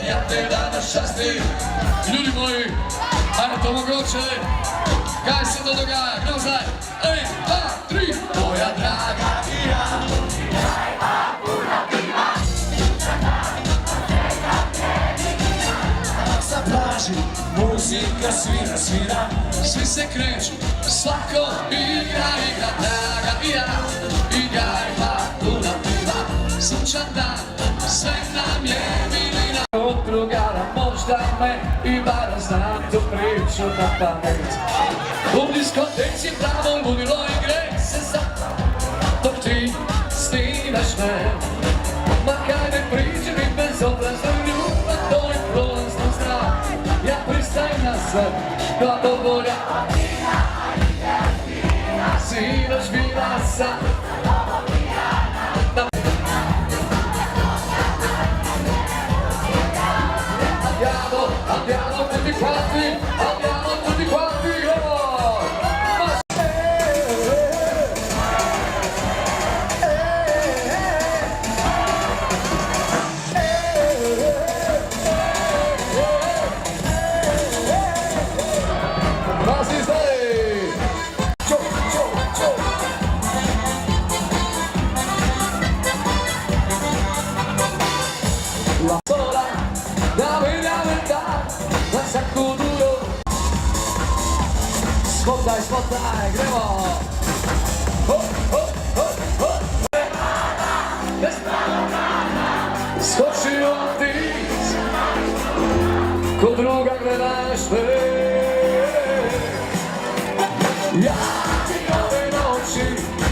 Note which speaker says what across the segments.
Speaker 1: ja te danas častim. Ljudi moji, ajde to mogoće, kaj se to dogaja, kroz daj, 1, 2, 3. Moja draga i ja, dajma puno piva, sa plaži, muzika svira, svi se kreću, svako igra, draga i ja, dajma puno piva, sunčan dan, sve nam je milina. Od drugara možda me i barem znam tu priču na pamet. U diskoteci pravo ludilo i gre se sad, dok ti snimeš me. Ma kaj ne priđi mi bezobrazno ljubav, to je prolazno zdrav. Ja pristajem na sve, gladovolja. Sinoć bila sam. Andiamo tutti quanti, la sola, la verità, la sacco duro. Spotaj, gremo! Skočio ti, ko druga gledaš me. Ja ti ove noći,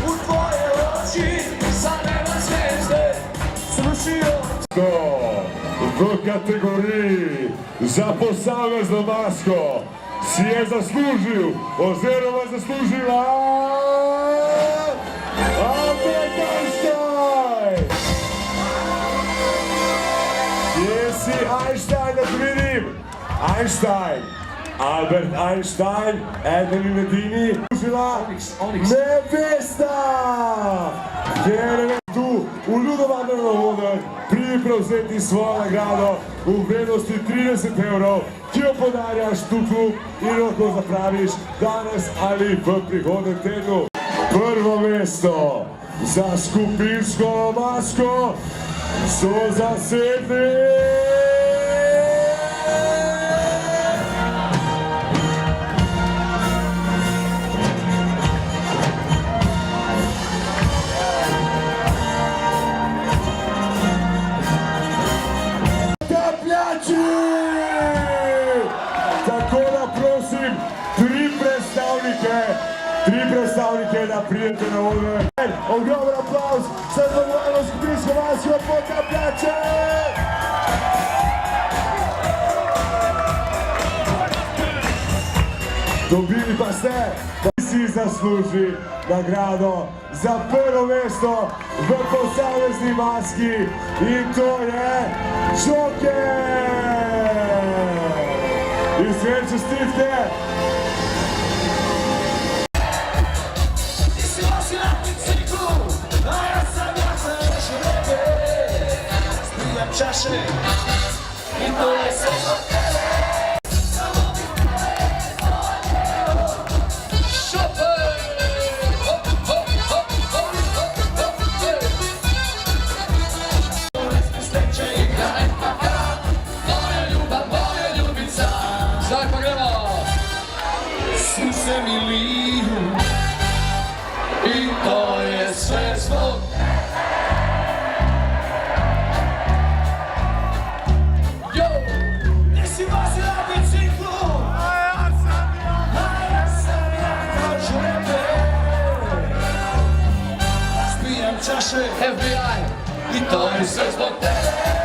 Speaker 1: u tvoje oči, sa neba zvijezde, srušio.
Speaker 2: V kategoriji za posamezno masko si je zaslužil oziroma zaslužila Albert Einstein! Kje si Einstein, da te vidim? Einstein! Albert Einstein, eden in edini, zaslužila nevesta! Kjer je tu v Ljudovanem Rovodem pridi prevzeti svojo nagrado v vrednosti 30 €, ki jo podarjaš tu klub in lahko zapraviš danes ali v prihodnem tednu. Prvo mesto za skupinsko masko so zasedli Tako da prosim, tri predstavnike da prijete na odve. Ogroman aplauz za zadovoljno skupinsko masko Potapljače! Dobili pa ste, da si zasluži nagrado za prvo mesto v posamezni maski in to je Joker! In sve čestitke!
Speaker 1: Ti si nosi na biciklu, a ja sam još rebe. Spijam čaše i to je sve zbog tebe. Se mi liju i to je sve zbog Jo! Nisi vozio na biciklu, a ja sam jako žrebe. Spijam čaše FBI i to je sve zbog tebe.